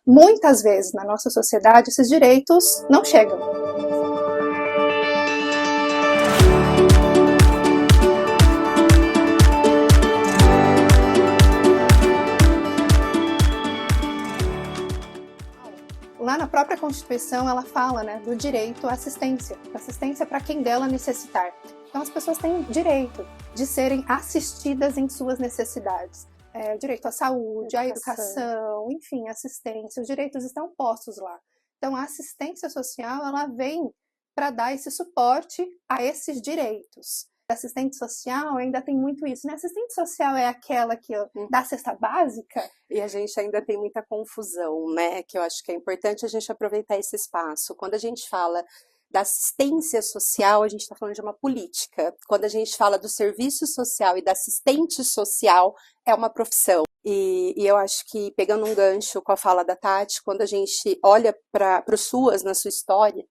muitas vezes na nossa sociedade esses direitos não chegam. Lá na própria Constituição ela fala, né, do direito à assistência para quem dela necessitar. Então as pessoas têm direito de serem assistidas em suas necessidades. Direito à saúde, à educação, enfim, assistência, os direitos estão postos lá. Então a assistência social ela vem para dar esse suporte a esses direitos. Assistente social ainda tem muito isso, né? Assistente social é aquela que dá cesta básica? E a gente ainda tem muita confusão, né? Que eu acho que é importante a gente aproveitar esse espaço. Quando a gente fala da assistência social, a gente está falando de uma política. Quando a gente fala do serviço social e da assistente social, é uma profissão. E eu acho que, pegando um gancho com a fala da Tati, quando a gente olha para o SUAS na sua história,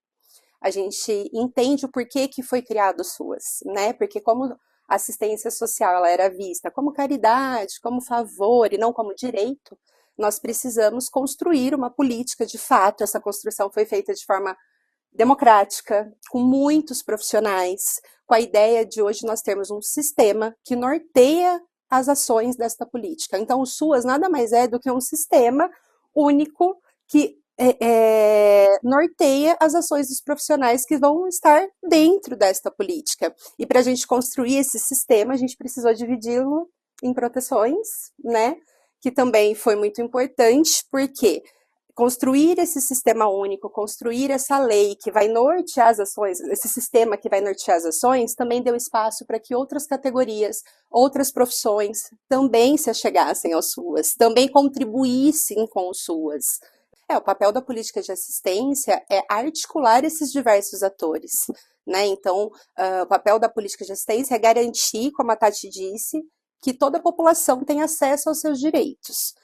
a gente entende o porquê que foi criado o SUAS, né? Porque como a assistência social ela era vista como caridade, como favor e não como direito, nós precisamos construir uma política de fato. Essa construção foi feita de forma democrática, com muitos profissionais, com a ideia de hoje nós termos um sistema que norteia as ações desta política. Então o SUAS nada mais é do que um sistema único que norteia as ações dos profissionais que vão estar dentro desta política. E para a gente construir esse sistema, a gente precisou dividi-lo em proteções, né? Que também foi muito importante, porque construir esse sistema único, construir essa lei que vai nortear as ações, esse sistema que vai nortear as ações, também deu espaço para que outras categorias, outras profissões também se achegassem ao SUAS, também contribuíssem com o SUAS. O papel da política de assistência é articular esses diversos atores, né? Então, o papel da política de assistência é garantir, como a Tati disse, que toda a população tem acesso aos seus direitos.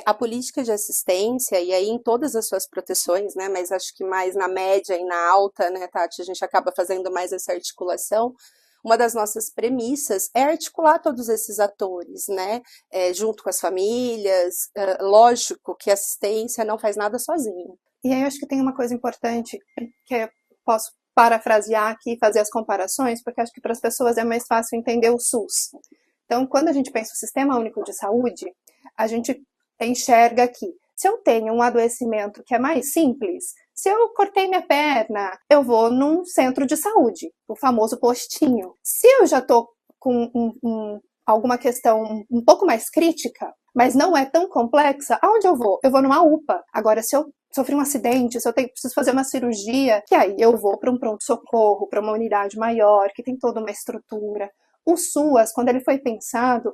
A política de assistência, e aí em todas as suas proteções, né? Mas acho que mais na média e na alta, né, Tati, a gente acaba fazendo mais essa articulação. Uma das nossas premissas é articular todos esses atores, né, junto com as famílias. Lógico que a assistência não faz nada sozinha. E aí eu acho que tem uma coisa importante que eu posso parafrasear aqui e fazer as comparações, porque acho que para as pessoas é mais fácil entender o SUS. Então, quando a gente pensa no Sistema Único de Saúde, a gente enxerga que se eu tenho um adoecimento que é mais simples, se eu cortei minha perna, eu vou num centro de saúde, o famoso postinho. Se eu já estou com alguma questão um pouco mais crítica, mas não é tão complexa, aonde eu vou? Eu vou numa UPA. Agora, se eu sofri um acidente, se eu preciso fazer uma cirurgia, que aí eu vou para um pronto-socorro, para uma unidade maior, que tem toda uma estrutura. O SUAS, quando ele foi pensado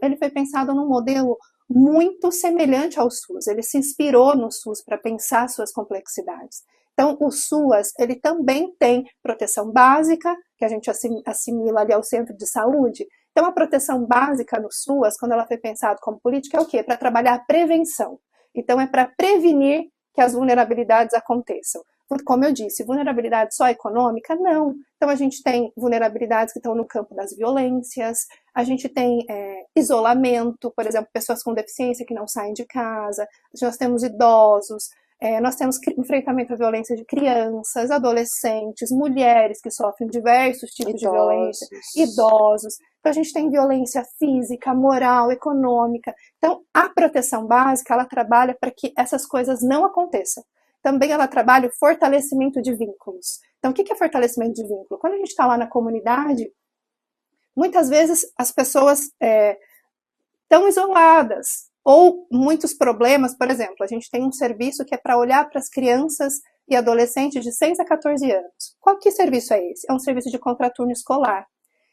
num modelo muito semelhante ao SUS. Ele se inspirou no SUS para pensar suas complexidades. Então, o SUAS, ele também tem proteção básica, que a gente assimila ali ao centro de saúde. Então, a proteção básica no SUAS, quando ela foi pensada como política, é o quê? Para trabalhar a prevenção. Então, é para prevenir que as vulnerabilidades aconteçam. Como eu disse, vulnerabilidade só econômica? Não. Então, a gente tem vulnerabilidades que estão no campo das violências, a gente tem isolamento, por exemplo, pessoas com deficiência que não saem de casa, nós temos idosos, nós temos enfrentamento à violência de crianças, adolescentes, mulheres que sofrem diversos tipos de violência, idosos. Então, a gente tem violência física, moral, econômica. Então, a proteção básica, ela trabalha para que essas coisas não aconteçam. Também ela trabalha o fortalecimento de vínculos. Então, o que é fortalecimento de vínculo? Quando a gente está lá na comunidade, muitas vezes as pessoas estão isoladas, ou muitos problemas, por exemplo, a gente tem um serviço que é para olhar para as crianças e adolescentes de 6 a 14 anos. Qual que serviço é esse? É um serviço de contraturno escolar.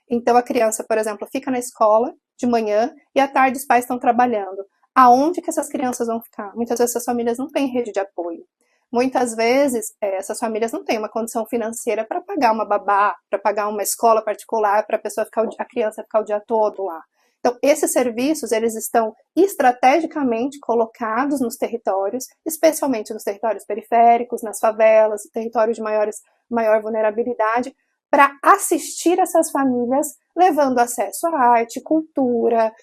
Então, a criança, por exemplo, fica na escola de manhã e à tarde os pais estão trabalhando. Aonde que essas crianças vão ficar? Muitas vezes essas famílias não têm rede de apoio. Muitas vezes, essas famílias não têm uma condição financeira para pagar uma babá, para pagar uma escola particular, para a criança ficar o dia todo lá. Então, esses serviços, eles estão estrategicamente colocados nos territórios, especialmente nos territórios periféricos, nas favelas, territórios de maior vulnerabilidade, para assistir essas famílias, levando acesso à arte, cultura,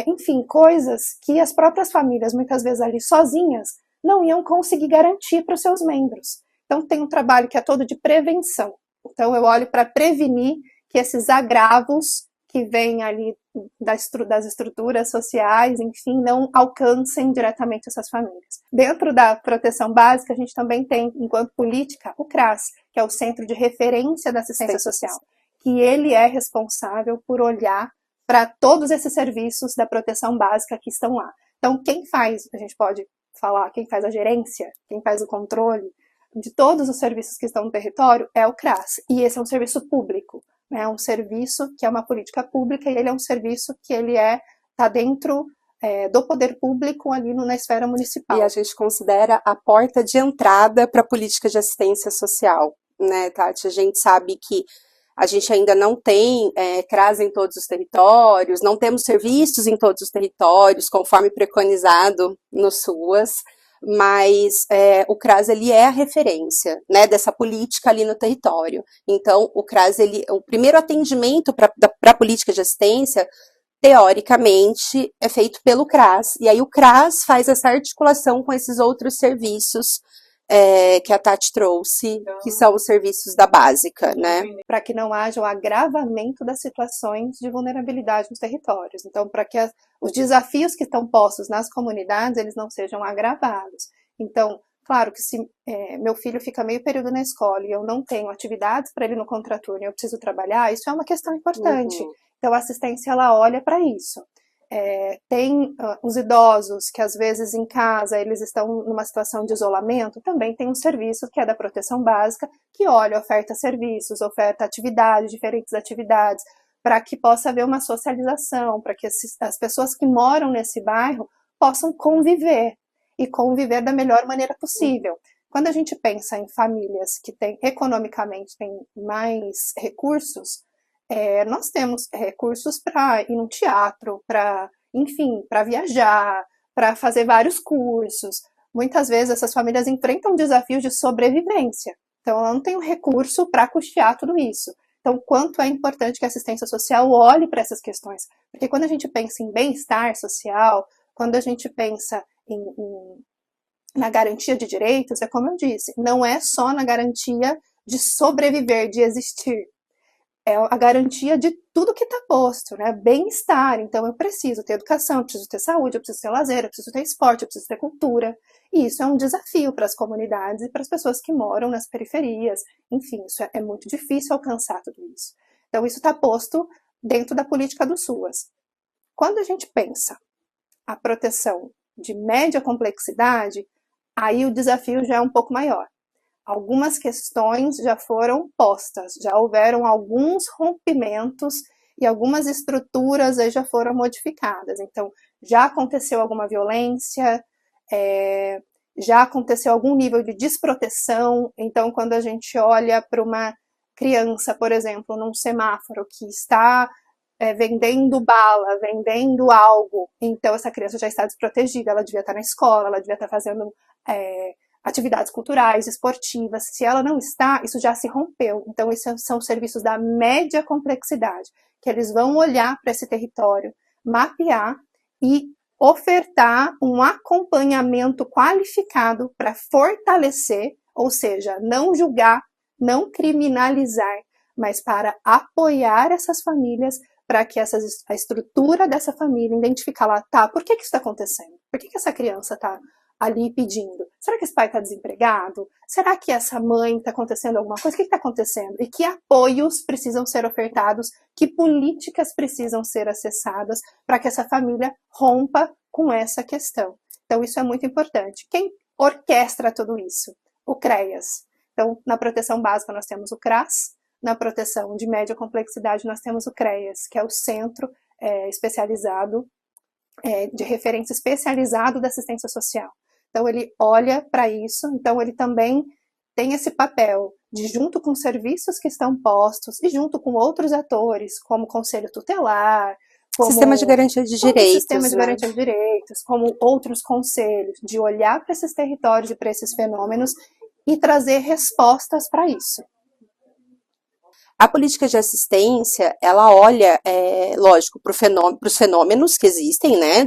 enfim, coisas que as próprias famílias, muitas vezes ali sozinhas, não iam conseguir garantir para os seus membros. Então, tem um trabalho que é todo de prevenção. Então, eu olho para prevenir que esses agravos que vêm ali das estruturas sociais, enfim, não alcancem diretamente essas famílias. Dentro da proteção básica, a gente também tem, enquanto política, o CRAS, que é o Centro de Referência da Assistência Social, que ele é responsável por olhar para todos esses serviços da proteção básica que estão lá. Então, quem faz, a gente pode falar, quem faz a gerência, quem faz o controle de todos os serviços que estão no território é o CRAS, e esse é um serviço público. É um serviço que é uma política pública e ele é um serviço que ele está dentro do poder público ali na esfera municipal. E a gente considera a porta de entrada para a política de assistência social, né, Tati? A gente sabe que a gente ainda não tem CRAS em todos os territórios, não temos serviços em todos os territórios, conforme preconizado no SUAS, mas o CRAS ele é a referência, né, dessa política ali no território. Então, o CRAS, o primeiro atendimento para a política de assistência, teoricamente, é feito pelo CRAS, e aí o CRAS faz essa articulação com esses outros serviços que a Tati trouxe, que são os serviços da básica, né? Para que não haja o agravamento das situações de vulnerabilidade nos territórios. Então, para que os desafios que estão postos nas comunidades, eles não sejam agravados. Então, claro que se meu filho fica meio período na escola e eu não tenho atividades para ele no contraturno e eu preciso trabalhar, isso é uma questão importante. Uhum. Então, a assistência, ela olha para isso. Tem os idosos que às vezes em casa eles estão numa situação de isolamento, também tem um serviço que é da proteção básica, que olha, oferta serviços, oferta atividades, diferentes atividades, para que possa haver uma socialização, para que as pessoas que moram nesse bairro possam conviver, e conviver da melhor maneira possível. Quando a gente pensa em famílias que economicamente têm mais recursos, nós temos recursos para ir no teatro, enfim, para viajar, para fazer vários cursos. Muitas vezes essas famílias enfrentam desafios de sobrevivência. Então, ela não tem o recurso para custear tudo isso. Então, quanto é importante que a assistência social olhe para essas questões. Porque quando a gente pensa em bem-estar social, quando a gente pensa na garantia de direitos, é como eu disse, não é só na garantia de sobreviver, de existir. É a garantia de tudo que está posto, né? Bem-estar. Então, eu preciso ter educação, eu preciso ter saúde, eu preciso ter lazer, eu preciso ter esporte, eu preciso ter cultura. E isso é um desafio para as comunidades e para as pessoas que moram nas periferias. Enfim, isso é muito difícil alcançar tudo isso. Então, isso está posto dentro da política do SUAS. Quando a gente pensa a proteção de média complexidade, aí o desafio já é um pouco maior. Algumas questões já foram postas, já houveram alguns rompimentos e algumas estruturas aí já foram modificadas. Então, já aconteceu alguma violência, já aconteceu algum nível de desproteção. Então, quando a gente olha para uma criança, por exemplo, num semáforo que está vendendo bala, vendendo algo, então essa criança já está desprotegida, ela devia estar na escola, ela devia estar fazendo atividades culturais, esportivas. Se ela não está, isso já se rompeu. Então, esses são serviços da média complexidade, que eles vão olhar para esse território, mapear e ofertar um acompanhamento qualificado para fortalecer, ou seja, não julgar, não criminalizar, mas para apoiar essas famílias, para que a estrutura dessa família identificar lá, tá, por que isso está acontecendo? Por que essa criança está ali pedindo? Será que esse pai está desempregado? Será que essa mãe está acontecendo alguma coisa? O que está acontecendo? E que apoios precisam ser ofertados? Que políticas precisam ser acessadas para que essa família rompa com essa questão? Então, isso é muito importante. Quem orquestra tudo isso? O CREAS. Então, na proteção básica nós temos o CRAS, na proteção de média complexidade nós temos o CREAS, que é o Centro Especializado, de referência especializado da assistência social. Então, ele olha para isso, então ele também tem esse papel de, junto com serviços que estão postos e junto com outros atores, como Conselho Tutelar, como Sistema de Garantia de Direitos, Sistema de Garantia de Direitos, como outros conselhos, de olhar para esses territórios e para esses fenômenos e trazer respostas para isso. A política de assistência, ela olha, lógico, para os fenômenos que existem, né?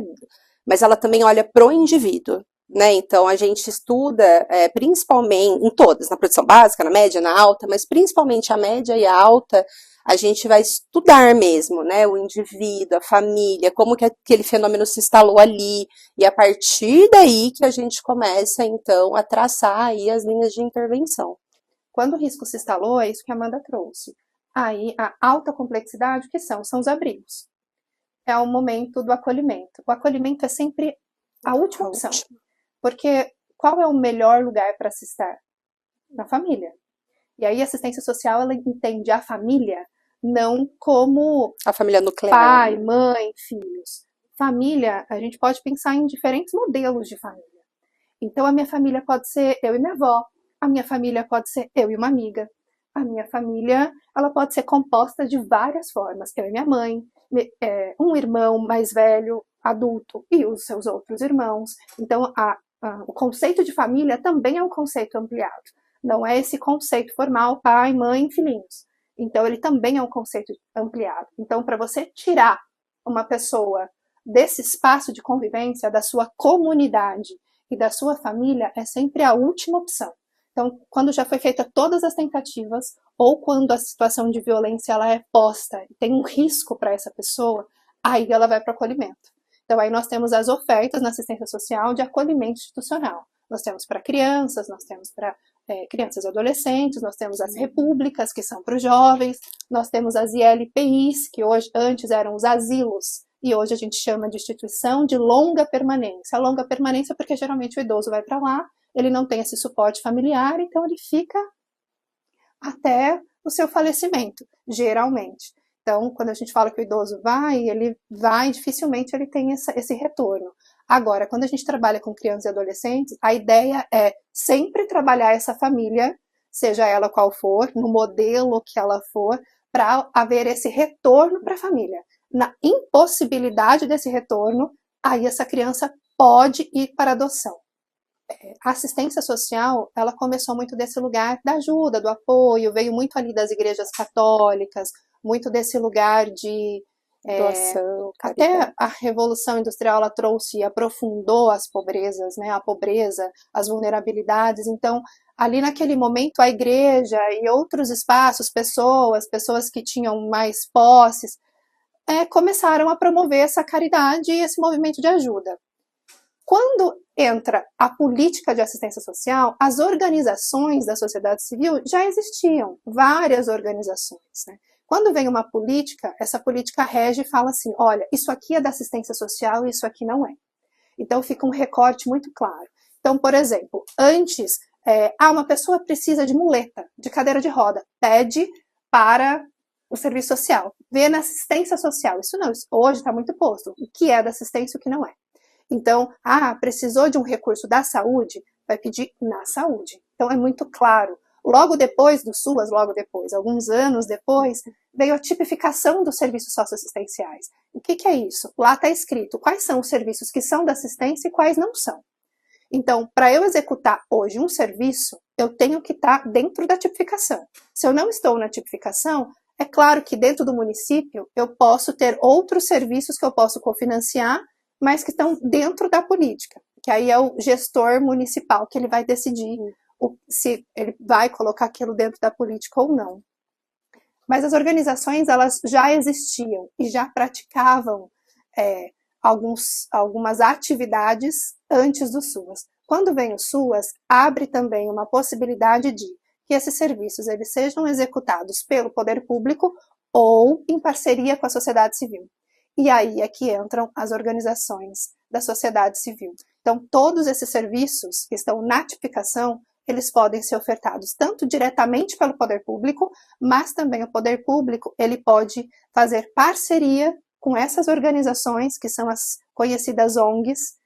Mas ela também olha para o indivíduo. né? Então, a gente estuda principalmente, em todas, na produção básica, na média, na alta, mas principalmente a média e a alta, a gente vai estudar mesmo, né? O indivíduo, a família, como que aquele fenômeno se instalou ali, e a partir daí que a gente começa, então, a traçar aí as linhas de intervenção. Quando o risco se instalou, é isso que a Amanda trouxe. Aí, a alta complexidade, o que são? São os abrigos. É o momento do acolhimento. O acolhimento é sempre a última opção. Porque qual é o melhor lugar para se estar? Na família. E aí a assistência social, ela entende a família não como a família nuclear, pai, mãe, filhos. Família, a gente pode pensar em diferentes modelos de família. Então a minha família pode ser eu e minha avó, a minha família pode ser eu e uma amiga. A minha família, ela pode ser composta de várias formas. Eu e minha mãe, um irmão mais velho, adulto, e os seus outros irmãos. Então o conceito de família também é um conceito ampliado. Não é esse conceito formal, pai, mãe, filhinhos. Então, ele também é um conceito ampliado. Então, para você tirar uma pessoa desse espaço de convivência, da sua comunidade e da sua família, é sempre a última opção. Então, quando já foi feita todas as tentativas, ou quando a situação de violência ela é posta e tem um risco para essa pessoa, aí ela vai para o acolhimento. Então, aí nós temos as ofertas na assistência social de acolhimento institucional. Nós temos para crianças, nós temos para crianças e adolescentes, nós temos as repúblicas, que são para os jovens, nós temos as ILPIs, que antes eram os asilos, e hoje a gente chama de instituição de longa permanência. A longa permanência porque geralmente o idoso vai para lá, ele não tem esse suporte familiar, então ele fica até o seu falecimento, geralmente. Então, quando a gente fala que o idoso ele vai, dificilmente ele tem esse retorno. Agora, quando a gente trabalha com crianças e adolescentes, a ideia é sempre trabalhar essa família, seja ela qual for, no modelo que ela for, para haver esse retorno para a família. Na impossibilidade desse retorno, aí essa criança pode ir para adoção. A assistência social, ela começou muito desse lugar da ajuda, do apoio, veio muito ali das igrejas católicas, muito desse lugar de doação, até a Revolução Industrial ela trouxe e aprofundou as pobrezas, né? A pobreza, as vulnerabilidades. Então, ali naquele momento, a igreja e outros espaços, pessoas que tinham mais posses, começaram a promover essa caridade e esse movimento de ajuda. Quando entra a política de assistência social, as organizações da sociedade civil já existiam, várias organizações, né? Quando vem uma política, essa política rege e fala assim, olha, isso aqui é da assistência social e isso aqui não é. Então fica um recorte muito claro. Então, por exemplo, antes, uma pessoa precisa de muleta, de cadeira de roda, pede para o serviço social, vê na assistência social. Isso não, isso hoje está muito posto. O que é da assistência e o que não é. Então, precisou de um recurso da saúde, vai pedir na saúde. Então é muito claro. Logo depois do SUAS, alguns anos depois, veio a tipificação dos serviços socioassistenciais. O que é isso? Lá está escrito quais são os serviços que são da assistência e quais não são. Então, para eu executar hoje um serviço, eu tenho que estar dentro da tipificação. Se eu não estou na tipificação, é claro que dentro do município eu posso ter outros serviços que eu posso cofinanciar, mas que estão dentro da política, que aí é o gestor municipal que ele vai decidir se ele vai colocar aquilo dentro da política ou não. Mas as organizações, elas já existiam e já praticavam algumas atividades antes do SUAS. Quando vem o SUAS, abre também uma possibilidade de que esses serviços eles sejam executados pelo poder público ou em parceria com a sociedade civil. E aí é que entram as organizações da sociedade civil. Então, todos esses serviços que estão na tipificação, eles podem ser ofertados tanto diretamente pelo poder público, mas também o poder público ele pode fazer parceria com essas organizações, que são as conhecidas ONGs,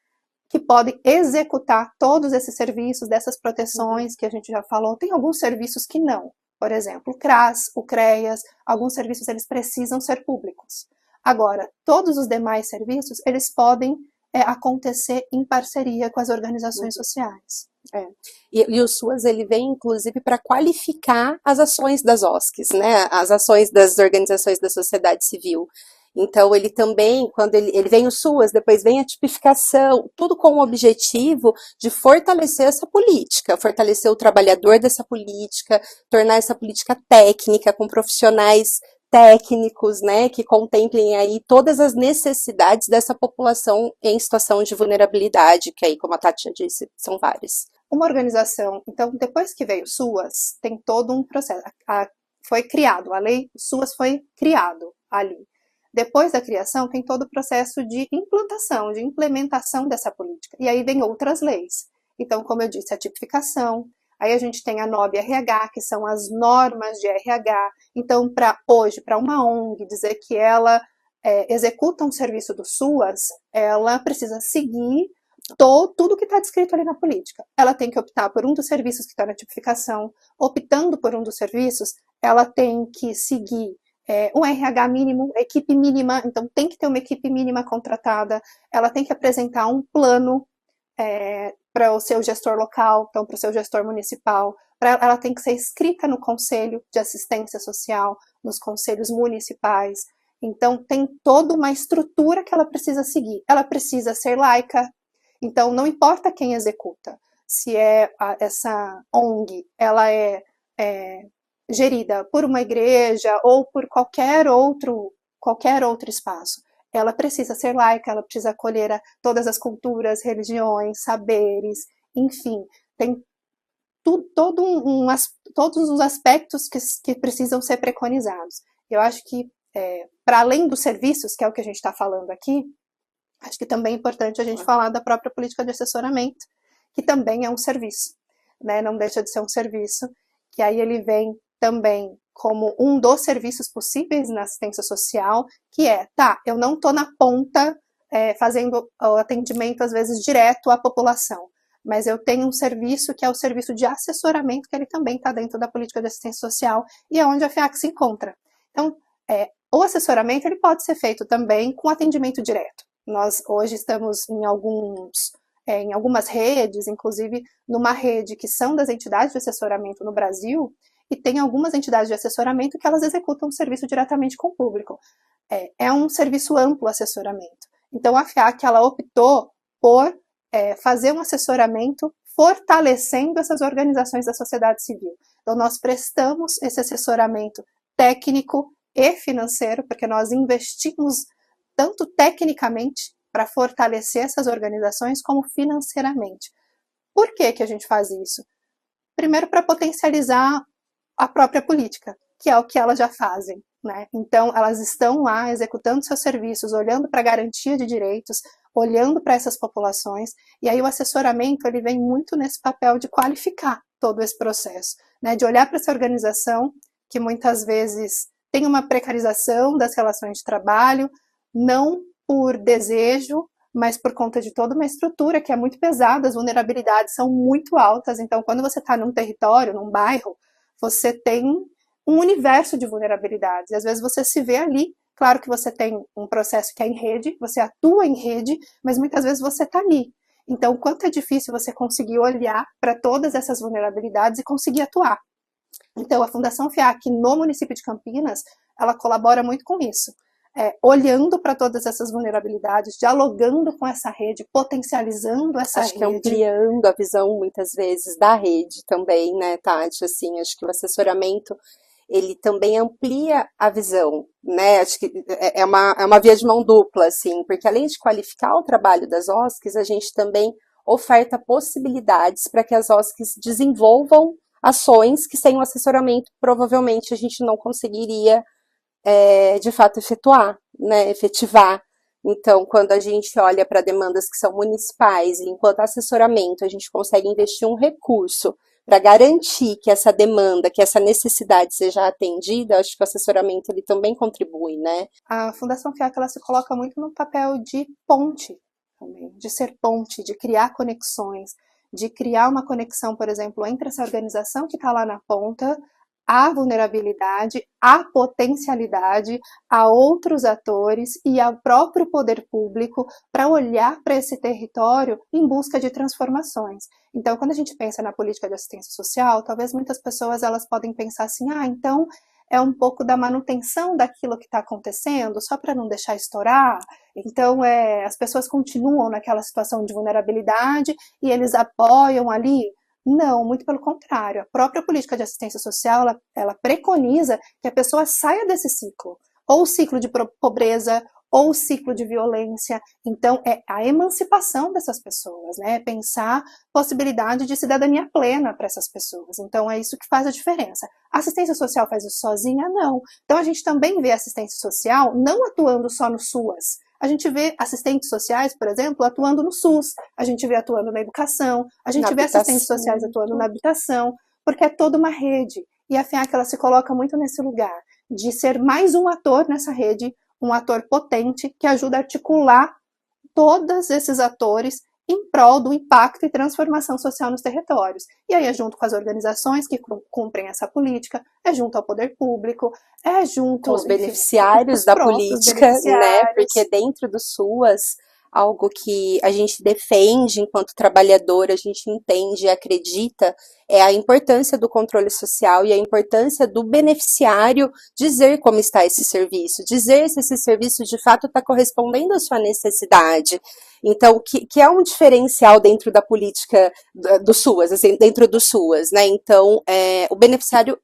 que podem executar todos esses serviços, dessas proteções que a gente já falou. Tem alguns serviços que não. Por exemplo, o CRAS, o CREAS, alguns serviços eles precisam ser públicos. Agora, todos os demais serviços, eles podem acontecer em parceria com as organizações sociais. E o SUAS, ele vem, inclusive, para qualificar as ações das OSCs, né? As ações das organizações da sociedade civil. Então, ele também, quando ele vem o SUAS, depois vem a tipificação, tudo com o objetivo de fortalecer essa política, fortalecer o trabalhador dessa política, tornar essa política técnica, com profissionais técnicos, né, que contemplem aí todas as necessidades dessa população em situação de vulnerabilidade, que aí, como a Tati já disse, são várias. Uma organização, então, depois que veio o SUAS, tem todo um processo. Foi criado, a lei SUAS foi criado ali. Depois da criação, tem todo o processo de implantação, de implementação dessa política. E aí vem outras leis. Então, como eu disse, a tipificação. Aí a gente tem a NOB-RH, que são as normas de RH. Então, hoje, para uma ONG dizer que ela executa um serviço do SUAS, ela precisa seguir tudo que está descrito ali na política. Ela tem que optar por um dos serviços que está na tipificação. Optando por um dos serviços, ela tem que seguir um RH mínimo, equipe mínima, então tem que ter uma equipe mínima contratada. Ela tem que apresentar um plano para o seu gestor local, então para o seu gestor municipal. Ela tem que ser inscrita no Conselho de Assistência Social, nos conselhos municipais. Então tem toda uma estrutura que ela precisa seguir. Ela precisa ser laica. Então, não importa quem executa, se essa ONG, ela é gerida por uma igreja ou por qualquer outro espaço, ela precisa ser laica, ela precisa acolher todas as culturas, religiões, saberes, enfim, tem todos os aspectos que precisam ser preconizados. Eu acho que, para além dos serviços, que é o que a gente está falando aqui, acho que também é importante a gente falar da própria política de assessoramento, que também é um serviço, né? Não deixa de ser um serviço, que aí ele vem também como um dos serviços possíveis na assistência social, que eu não estou na ponta fazendo o atendimento, às vezes, direto à população, mas eu tenho um serviço que é o serviço de assessoramento, que ele também está dentro da política de assistência social, e é onde a FIAC se encontra. Então, o assessoramento ele pode ser feito também com atendimento direto. Nós hoje estamos em algumas redes, inclusive numa rede que são das entidades de assessoramento no Brasil, e tem algumas entidades de assessoramento que elas executam o serviço diretamente com o público. É um serviço amplo assessoramento. Então a FIAC ela optou por fazer um assessoramento fortalecendo essas organizações da sociedade civil. Então nós prestamos esse assessoramento técnico e financeiro, porque nós investimos tanto tecnicamente para fortalecer essas organizações, como financeiramente. Por que a gente faz isso? Primeiro, para potencializar a própria política, que é o que elas já fazem, né? Então, elas estão lá executando seus serviços, olhando para a garantia de direitos, olhando para essas populações, e aí o assessoramento ele vem muito nesse papel de qualificar todo esse processo, né? De olhar para essa organização, que muitas vezes tem uma precarização das relações de trabalho, não por desejo, mas por conta de toda uma estrutura que é muito pesada, as vulnerabilidades são muito altas, então quando você está num território, num bairro, você tem um universo de vulnerabilidades, e às vezes você se vê ali, claro que você tem um processo que é em rede, você atua em rede, mas muitas vezes você está ali. Então, quanto é difícil você conseguir olhar para todas essas vulnerabilidades e conseguir atuar. Então, a Fundação FIAC no município de Campinas, ela colabora muito com isso. Olhando para todas essas vulnerabilidades, dialogando com essa rede, potencializando essa rede. Acho que ampliando a visão, muitas vezes, da rede também, né, Tati? Assim, acho que o assessoramento, ele também amplia a visão, né? Acho que é uma via de mão dupla, assim, porque além de qualificar o trabalho das OSCs, a gente também oferta possibilidades para que as OSCs desenvolvam ações que sem o assessoramento provavelmente a gente não conseguiria de fato efetivar. Então, quando a gente olha para demandas que são municipais, e enquanto assessoramento a gente consegue investir um recurso para garantir que essa demanda, que essa necessidade seja atendida, acho que o assessoramento ele também contribui, né? A Fundação FIAC ela se coloca muito no papel de ponte também, de ser ponte, de criar conexões, de criar uma conexão, por exemplo, entre essa organização que está lá na ponta, a vulnerabilidade, a potencialidade, a outros atores e ao próprio poder público para olhar para esse território em busca de transformações. Então, quando a gente pensa na política de assistência social, talvez muitas pessoas elas podem pensar assim, então é um pouco da manutenção daquilo que está acontecendo, só para não deixar estourar. Então, as pessoas continuam naquela situação de vulnerabilidade e eles apoiam ali. Não, muito pelo contrário. A própria política de assistência social, ela preconiza que a pessoa saia desse ciclo. Ou o ciclo de pobreza, ou o ciclo de violência. Então, é a emancipação dessas pessoas, né? Pensar possibilidade de cidadania plena para essas pessoas. Então, é isso que faz a diferença. A assistência social faz isso sozinha? Não. Então, a gente também vê assistência social não atuando só no SUAS. A gente vê assistentes sociais, por exemplo, atuando no SUS. A gente vê atuando na educação. A gente vê assistentes sociais atuando na habitação. Porque é toda uma rede. E a FIAC, ela se coloca muito nesse lugar de ser mais um ator nessa rede, um ator potente que ajuda a articular todos esses atores em prol do impacto e transformação social nos territórios. E aí é junto com as organizações que cumprem essa política, é junto ao poder público, é junto com os beneficiários da política, né? Porque dentro do SUAS, algo que a gente defende enquanto trabalhador, a gente entende e acredita, é a importância do controle social e a importância do beneficiário dizer como está esse serviço, dizer se esse serviço de fato está correspondendo à sua necessidade. Então, que é um diferencial dentro da política do SUAS, assim, dentro do SUAS, né? Então, o beneficiário,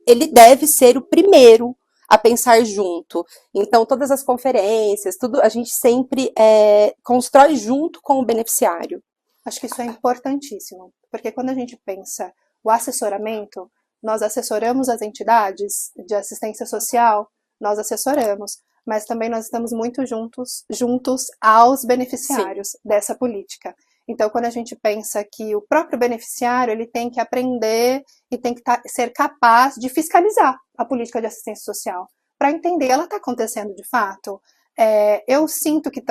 ele deve ser o primeiro a pensar junto. Então, todas as conferências, tudo, a gente sempre constrói junto com o beneficiário. Acho que isso é importantíssimo, porque quando a gente pensa o assessoramento, nós assessoramos as entidades de assistência social, nós assessoramos, mas também nós estamos muito juntos aos beneficiários dessa política. Então, quando a gente pensa que o próprio beneficiário, ele tem que aprender e tem que ser capaz de fiscalizar a política de assistência social, para entender, ela está acontecendo de fato? Eu sinto que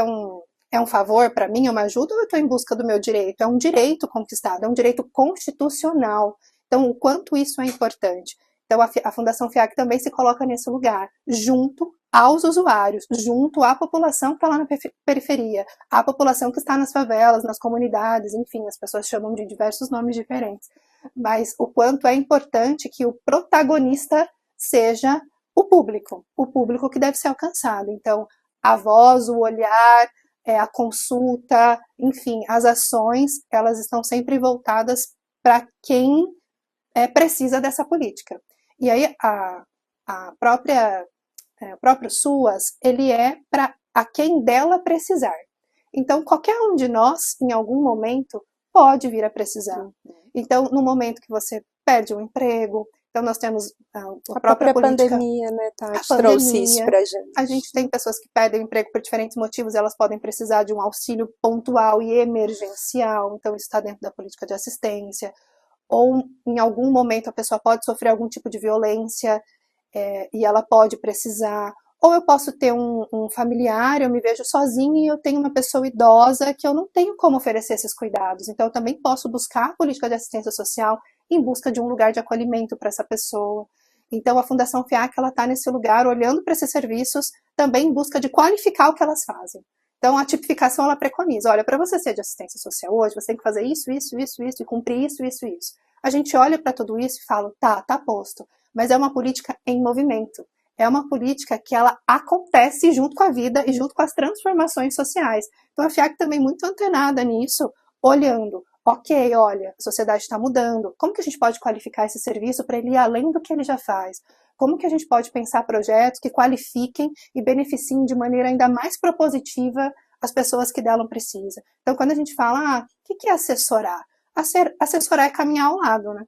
é um favor para mim, é uma ajuda, ou eu estou em busca do meu direito? É um direito conquistado, é um direito constitucional. Então, o quanto isso é importante. Então, a Fundação FIAC também se coloca nesse lugar, junto aos usuários, junto à população que está lá na periferia, à população que está nas favelas, nas comunidades, enfim, as pessoas chamam de diversos nomes diferentes. Mas o quanto é importante que o protagonista seja o público que deve ser alcançado. Então, a voz, o olhar, a consulta, enfim, as ações, elas estão sempre voltadas para quem precisa dessa política. E aí, o próprio SUAS, ele é para a quem dela precisar. Então, qualquer um de nós, em algum momento, pode vir a precisar. Então, no momento que você perde um emprego, então nós temos a própria política, pandemia, né, Tati, trouxe isso pra gente. A gente tem pessoas que perdem o emprego por diferentes motivos, elas podem precisar de um auxílio pontual e emergencial, então isso está dentro da política de assistência. Ou em algum momento a pessoa pode sofrer algum tipo de violência e ela pode precisar. Ou eu posso ter um familiar, eu me vejo sozinha e eu tenho uma pessoa idosa que eu não tenho como oferecer esses cuidados. Então eu também posso buscar a política de assistência social em busca de um lugar de acolhimento para essa pessoa. Então a Fundação FIAC, ela está nesse lugar olhando para esses serviços também em busca de qualificar o que elas fazem. Então a tipificação, ela preconiza, olha, para você ser de assistência social hoje, você tem que fazer isso, isso, isso, isso, e cumprir isso, isso, isso. A gente olha para tudo isso e fala, tá posto, mas é uma política em movimento. É uma política que ela acontece junto com a vida e junto com as transformações sociais. Então a FIAC também muito antenada nisso, olhando, ok, olha, a sociedade está mudando, como que a gente pode qualificar esse serviço para ele ir além do que ele já faz? Como que a gente pode pensar projetos que qualifiquem e beneficiem de maneira ainda mais propositiva as pessoas que dela precisam? Então, quando a gente fala, o que é assessorar? Assessorar é caminhar ao lado, né?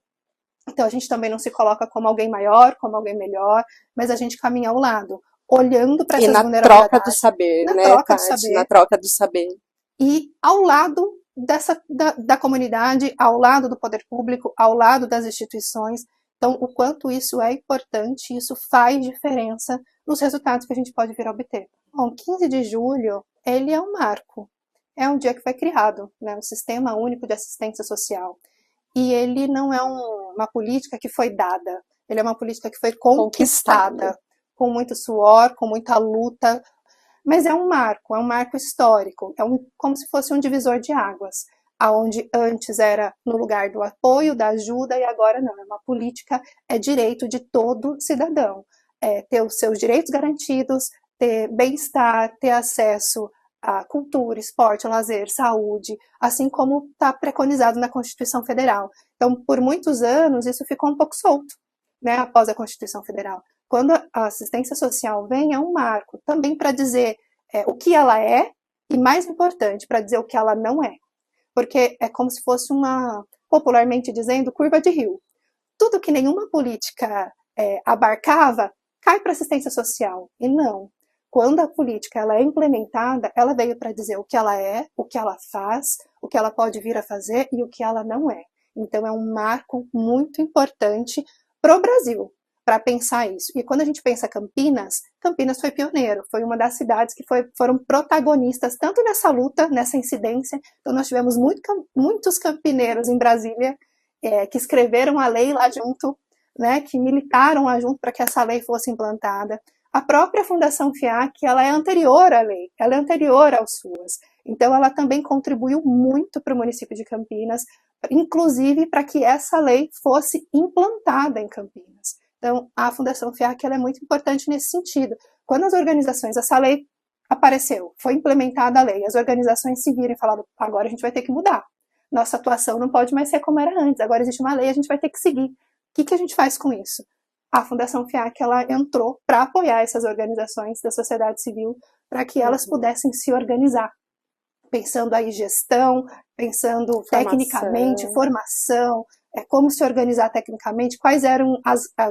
Então, a gente também não se coloca como alguém maior, como alguém melhor, mas a gente caminha ao lado, olhando para essas vulnerabilidades. E na troca do saber, né, Tati? Na troca do saber. E ao lado da comunidade, ao lado do poder público, ao lado das instituições. Então, o quanto isso é importante, isso faz diferença nos resultados que a gente pode vir a obter. Bom, 15 de julho, ele é um marco. É um dia que foi criado, né, o Sistema Único de Assistência Social. E ele não é uma política que foi dada, ele é uma política que foi conquistada, com muito suor, com muita luta, mas é um marco histórico, como se fosse um divisor de águas. aonde antes era no lugar do apoio, da ajuda, e agora não, é uma política, é direito de todo cidadão, ter os seus direitos garantidos, ter bem-estar, ter acesso a cultura, esporte, lazer, saúde, assim como está preconizado na Constituição Federal. Então, por muitos anos, isso ficou um pouco solto, né, após a Constituição Federal. Quando a assistência social vem, é um marco também para dizer o que ela é e, mais importante, para dizer o que ela não é. Porque é como se fosse uma, popularmente dizendo, curva de rio. Tudo que nenhuma política abarcava, cai para assistência social. E não. Quando a política ela é implementada, ela veio para dizer o que ela é, o que ela faz, o que ela pode vir a fazer e o que ela não é. Então é um marco muito importante para o Brasil, para pensar isso. E quando a gente pensa Campinas, Campinas foi pioneiro, foi uma das cidades que foram protagonistas tanto nessa luta, nessa incidência. Então nós tivemos muitos campineiros em Brasília que escreveram a lei lá junto, né, que militaram lá junto para que essa lei fosse implantada. A própria Fundação FIAC, ela é anterior à lei, ela é anterior ao SUAS. Então ela também contribuiu muito para o município de Campinas, inclusive para que essa lei fosse implantada em Campinas. Então, a Fundação FIAC ela é muito importante nesse sentido. Quando as organizações, essa lei apareceu, foi implementada a lei, as organizações se viram e falaram, agora a gente vai ter que mudar. Nossa atuação não pode mais ser como era antes, agora existe uma lei, a gente vai ter que seguir. O que a gente faz com isso? A Fundação FIAC ela entrou para apoiar essas organizações da sociedade civil para que elas pudessem se organizar, pensando aí gestão, pensando tecnicamente, formação, como se organizar tecnicamente, quais eram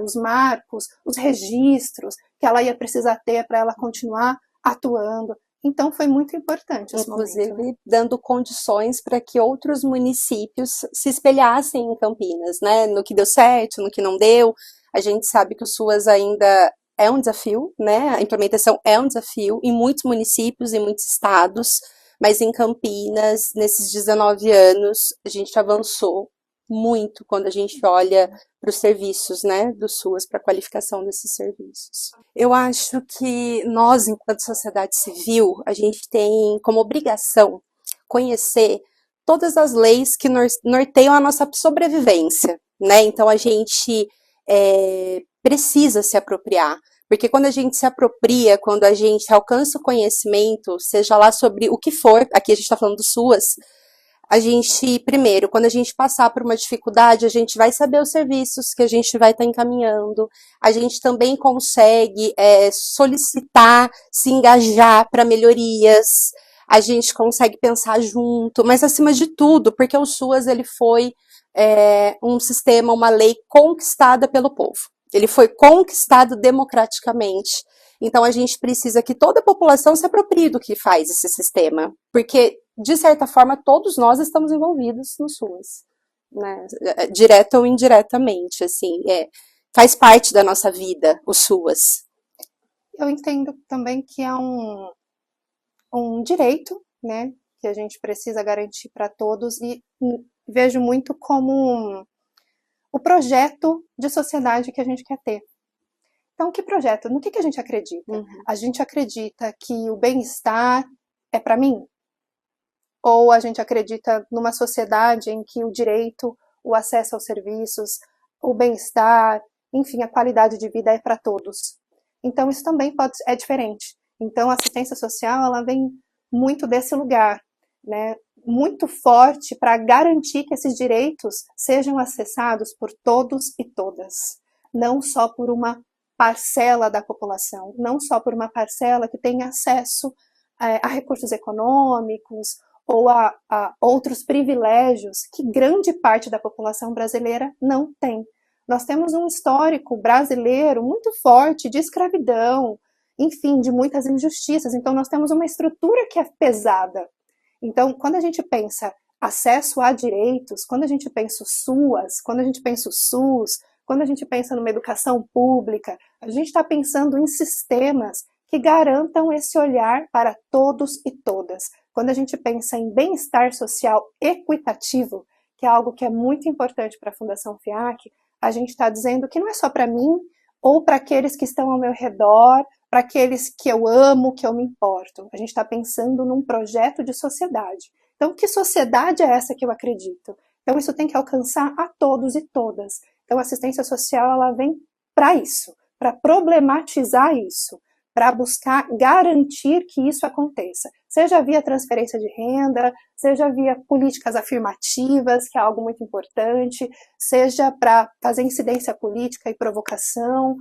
os marcos, os registros que ela ia precisar ter para ela continuar atuando. Então foi muito importante esse inclusive momento, né? Dando condições para que outros municípios se espelhassem em Campinas, né? No que deu certo, no que não deu. A gente sabe que o SUAS ainda é um desafio, né? A implementação é um desafio em muitos municípios, em muitos estados, mas em Campinas, nesses 19 anos, a gente avançou muito quando a gente olha para os serviços, né, do SUAS, para a qualificação desses serviços. Eu acho que nós, enquanto sociedade civil, a gente tem como obrigação conhecer todas as leis que norteiam a nossa sobrevivência, né? Então a gente precisa se apropriar, porque quando a gente se apropria, quando a gente alcança o conhecimento, seja lá sobre o que for, aqui a gente está falando do SUAS, a gente, primeiro, quando a gente passar por uma dificuldade, a gente vai saber os serviços que a gente vai estar encaminhando, a gente também consegue solicitar, se engajar para melhorias, a gente consegue pensar junto, mas acima de tudo, porque o SUAS ele foi um sistema, uma lei conquistada pelo povo. Ele foi conquistado democraticamente. Então a gente precisa que toda a população se aproprie do que faz esse sistema, porque de certa forma todos nós estamos envolvidos no SUAS, né? Direta ou indiretamente, assim, faz parte da nossa vida o SUAS. Eu entendo também que é um direito, né, que a gente precisa garantir para todos e vejo muito como o projeto de sociedade que a gente quer ter. Então, que projeto? No que a gente acredita? A gente acredita que o bem-estar é para mim? Ou a gente acredita numa sociedade em que o direito, o acesso aos serviços, o bem-estar, enfim, a qualidade de vida é para todos? Então, isso também é diferente. Então, a assistência social, ela vem muito desse lugar, né? Muito forte para garantir que esses direitos sejam acessados por todos e todas, não só por uma parcela da população, não só por uma parcela que tem acesso a recursos econômicos ou a outros privilégios que grande parte da população brasileira não tem. Nós temos um histórico brasileiro muito forte de escravidão, enfim, de muitas injustiças, então nós temos uma estrutura que é pesada. Então, quando a gente pensa acesso a direitos, quando a gente pensa o SUAS, quando a gente pensa o SUS, quando a gente pensa numa educação pública, a gente está pensando em sistemas que garantam esse olhar para todos e todas. Quando a gente pensa em bem-estar social equitativo, que é algo que é muito importante para a Fundação FIAC, a gente está dizendo que não é só para mim ou para aqueles que estão ao meu redor, para aqueles que eu amo, que eu me importo. A gente está pensando num projeto de sociedade. Então, que sociedade é essa que eu acredito? Então, isso tem que alcançar a todos e todas. Então, a assistência social, ela vem para isso, para problematizar isso, para buscar garantir que isso aconteça. Seja via transferência de renda, seja via políticas afirmativas, que é algo muito importante, seja para fazer incidência política e provocação,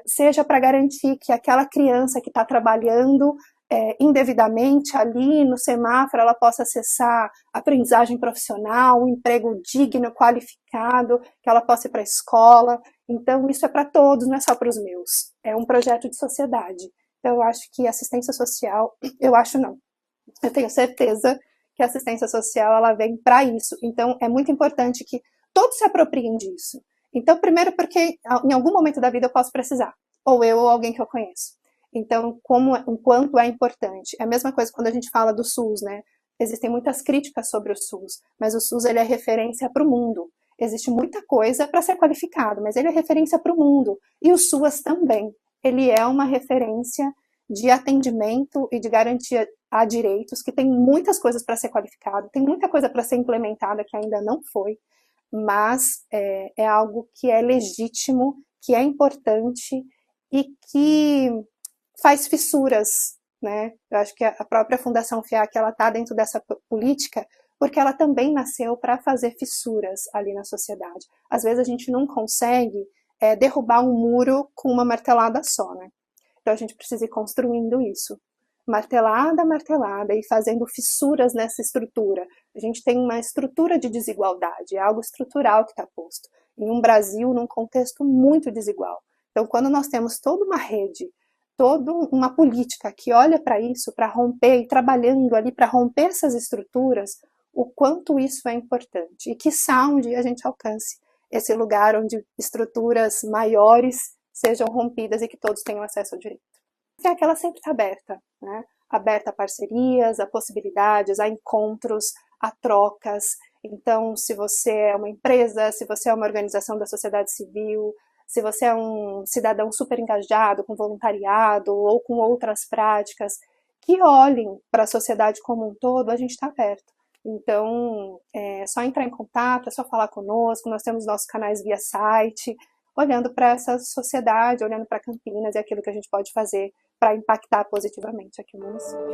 seja para garantir que aquela criança que está trabalhando indevidamente ali no semáforo, ela possa acessar aprendizagem profissional, um emprego digno, qualificado, que ela possa ir para a escola. Então, isso é para todos, não é só para os meus. É um projeto de sociedade. Então, eu acho que assistência social, eu acho não. Eu tenho certeza que a assistência social, ela vem para isso. Então, é muito importante que todos se apropriem disso. Então, primeiro porque em algum momento da vida eu posso precisar. Ou eu ou alguém que eu conheço. Então, o quanto é importante. É a mesma coisa quando a gente fala do SUS, né? Existem muitas críticas sobre o SUS, mas o SUS ele é referência para o mundo. Existe muita coisa para ser qualificado, mas ele é referência para o mundo. E o SUAS também. Ele é uma referência de atendimento e de garantia a direitos, que tem muitas coisas para ser qualificado, tem muita coisa para ser implementada que ainda não foi, mas é algo que é legítimo, que é importante e que faz fissuras, né? Eu acho que a própria Fundação FIAC, ela está dentro dessa política porque ela também nasceu para fazer fissuras ali na sociedade. Às vezes a gente não consegue derrubar um muro com uma martelada só, né? Então a gente precisa ir construindo isso. Martelada, martelada, e fazendo fissuras nessa estrutura. A gente tem uma estrutura de desigualdade, é algo estrutural que está posto. Em um Brasil, num contexto muito desigual. Então, quando nós temos toda uma rede, toda uma política que olha para isso, para romper, e trabalhando ali para romper essas estruturas, o quanto isso é importante. E quiçá um dia a gente alcance esse lugar onde estruturas maiores sejam rompidas e que todos tenham acesso ao direito. E aquela sempre está aberta, né? Aberta a parcerias, a possibilidades, a encontros, a trocas. Então, se você é uma empresa, se você é uma organização da sociedade civil, se você é um cidadão super engajado com voluntariado ou com outras práticas, que olhem para a sociedade como um todo, a gente está aberto. Então, é só entrar em contato, é só falar conosco, nós temos nossos canais via site, olhando para essa sociedade, olhando para Campinas e aquilo que a gente pode fazer para impactar positivamente aqui no município.